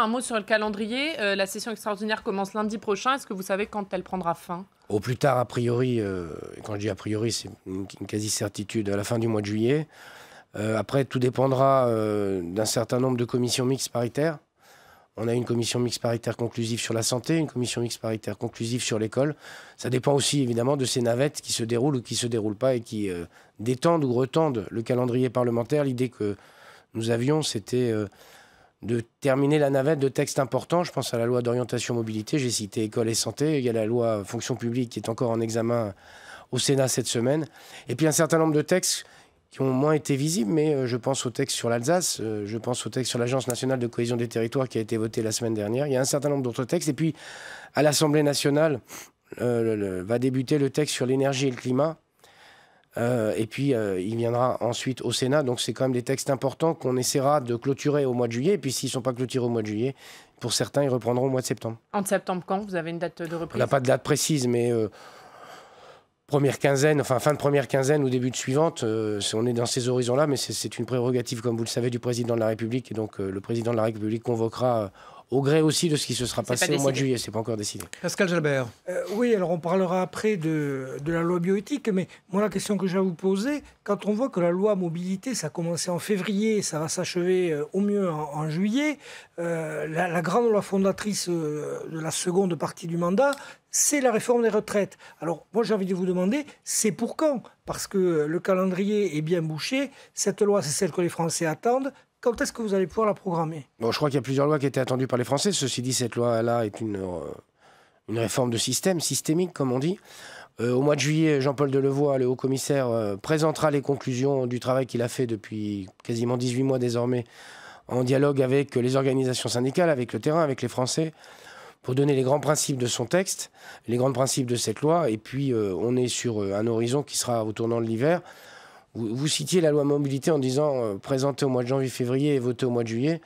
un mot sur le calendrier. La session extraordinaire commence lundi prochain. Est-ce que vous savez quand elle prendra fin? Au plus tard, a priori, quand je dis a priori, c'est une quasi-certitude, à la fin du mois de juillet. Après, tout dépendra d'un certain nombre de commissions mixtes paritaires. On a une commission mixte paritaire conclusive sur la santé, une commission mixte paritaire conclusive sur l'école. Ça dépend aussi évidemment de ces navettes qui se déroulent ou qui ne se déroulent pas et qui détendent ou retendent le calendrier parlementaire. L'idée que nous avions, c'était de terminer la navette de textes importants. Je pense à la loi d'orientation mobilité, j'ai cité école et santé. Il y a la loi fonction publique qui est encore en examen au Sénat cette semaine. Et puis un certain nombre de textes qui ont moins été visibles, mais je pense au texte sur l'Alsace, je pense au texte sur l'Agence nationale de cohésion des territoires qui a été voté la semaine dernière. Il y a un certain nombre d'autres textes. Et puis, à l'Assemblée nationale, va débuter le texte sur l'énergie et le climat. Et puis, il viendra ensuite au Sénat. Donc, c'est quand même des textes importants qu'on essaiera de clôturer au mois de juillet. Et puis, s'ils ne sont pas clôturés au mois de juillet, pour certains, ils reprendront au mois de septembre. En septembre, quand? Vous avez une date de reprise? On n'a pas de date précise, mais... première quinzaine, enfin fin de première quinzaine ou début de suivante, on est dans ces horizons-là, mais c'est une prérogative, comme vous le savez, du président de la République. Et donc le président de la République convoquera au gré aussi de ce qui se sera passé au mois de juillet. C'est pas encore décidé. Pascal Jalbert. Oui, alors on parlera après de la loi bioéthique, mais moi la question que j'ai à vous poser, quand on voit que la loi mobilité, ça a commencé en février, ça va s'achever au mieux en juillet, la grande loi fondatrice de la seconde partie du mandat, c'est la réforme des retraites. Alors, moi, j'ai envie de vous demander, c'est pour quand? Parce que le calendrier est bien bouché. Cette loi, c'est celle que les Français attendent. Quand est-ce que vous allez pouvoir la programmer? Bon, je crois qu'il y a plusieurs lois qui étaient attendues par les Français. Ceci dit, cette loi-là est une réforme de système, systémique, comme on dit. Au mois de juillet, Jean-Paul Delevoye, le haut-commissaire, présentera les conclusions du travail qu'il a fait depuis quasiment 18 mois désormais, en dialogue avec les organisations syndicales, avec le terrain, avec les Français, pour donner les grands principes de son texte, les grands principes de cette loi. Et puis, on est sur un horizon qui sera au tournant de l'hiver. Vous citiez la loi mobilité en disant présentée au mois de janvier-février et votée au mois de juillet.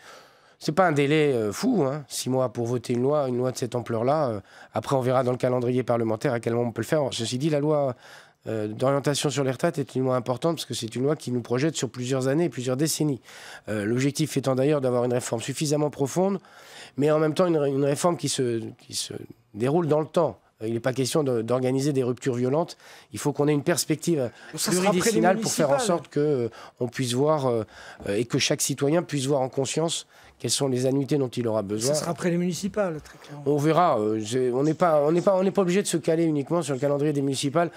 C'est pas un délai fou, hein, 6 mois pour voter une loi de cette ampleur-là. Après, on verra dans le calendrier parlementaire à quel moment on peut le faire. Ceci dit, la loi d'orientation sur les retraites est une loi importante parce que c'est une loi qui nous projette sur plusieurs années, plusieurs décennies. L'objectif étant d'ailleurs d'avoir une réforme suffisamment profonde, mais en même temps une réforme qui se déroule dans le temps. Il n'est pas question d'organiser des ruptures violentes. Il faut qu'on ait une perspective pluridécennale pour faire en sorte qu'on puisse voir et que chaque citoyen puisse voir en conscience quelles sont les annuités dont il aura besoin. Ça sera après les municipales, très clairement. On verra. On n'est pas obligé de se caler uniquement sur le calendrier des municipales.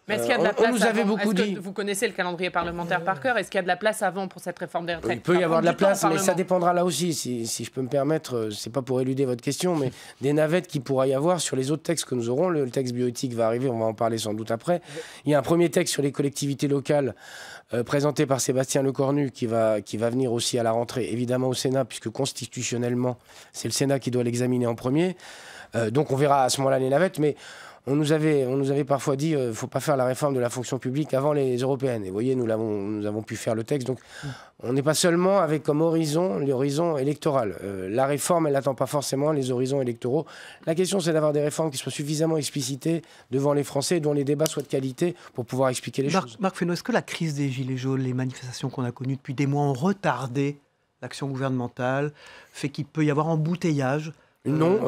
Mais est-ce qu'il y a de la place on nous avait beaucoup dit. Vous connaissez le calendrier parlementaire par cœur. Est-ce qu'il y a de la place avant pour cette réforme des retraites? Il peut y avoir de la place, mais ça dépendra là aussi. Si je peux me permettre, c'est pas pour éluder votre question, mais des navettes qu'il pourra y avoir sur les autres textes que nous aurons. Le texte bioéthique va arriver, on va en parler sans doute après. Il y a un premier texte sur les collectivités locales présenté par Sébastien Lecornu qui va venir aussi à la rentrée, évidemment au Sénat, puisque constitutionnellement, c'est le Sénat qui doit l'examiner en premier. Donc on verra à ce moment-là les navettes, mais on nous avait parfois dit ne faut pas faire la réforme de la fonction publique avant les européennes. Et vous voyez, nous avons pu faire le texte. Donc on n'est pas seulement avec comme horizon l'horizon électoral. La réforme, elle n'attend pas forcément les horizons électoraux. La question, c'est d'avoir des réformes qui soient suffisamment explicitées devant les Français, dont les débats soient de qualité pour pouvoir expliquer les choses. Marc Fesneau, est-ce que la crise des Gilets jaunes, les manifestations qu'on a connues depuis des mois ont retardé l'action gouvernementale, fait qu'il peut y avoir embouteillage? Non,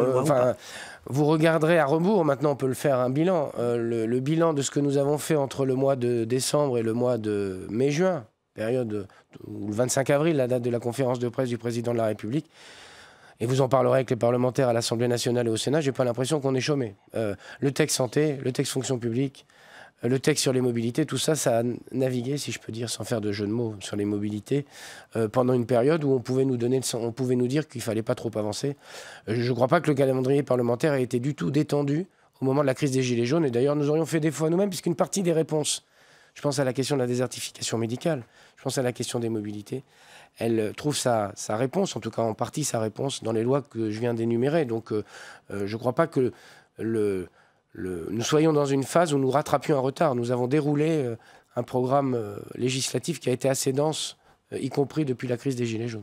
vous regarderez à rebours, maintenant on peut le faire un bilan. Le bilan de ce que nous avons fait entre le mois de décembre et le mois de mai-juin, période où le 25 avril, la date de la conférence de presse du président de la République, et vous en parlerez avec les parlementaires à l'Assemblée nationale et au Sénat, j'ai pas l'impression qu'on est chômé. Le texte santé, le texte fonction publique, le texte sur les mobilités, tout ça, ça a navigué, si je peux dire, sans faire de jeu de mots, sur les mobilités, pendant une période où on pouvait nous dire qu'il ne fallait pas trop avancer. Je ne crois pas que le calendrier parlementaire ait été du tout détendu au moment de la crise des Gilets jaunes. Et d'ailleurs, nous aurions fait des fois nous-mêmes, puisqu'une partie des réponses, je pense à la question de la désertification médicale, je pense à la question des mobilités, elle trouve sa réponse, en tout cas en partie sa réponse, dans les lois que je viens d'énumérer. Donc je ne crois pas que nous soyons dans une phase où nous rattrapions un retard. Nous avons déroulé un programme législatif qui a été assez dense, y compris depuis la crise des Gilets jaunes.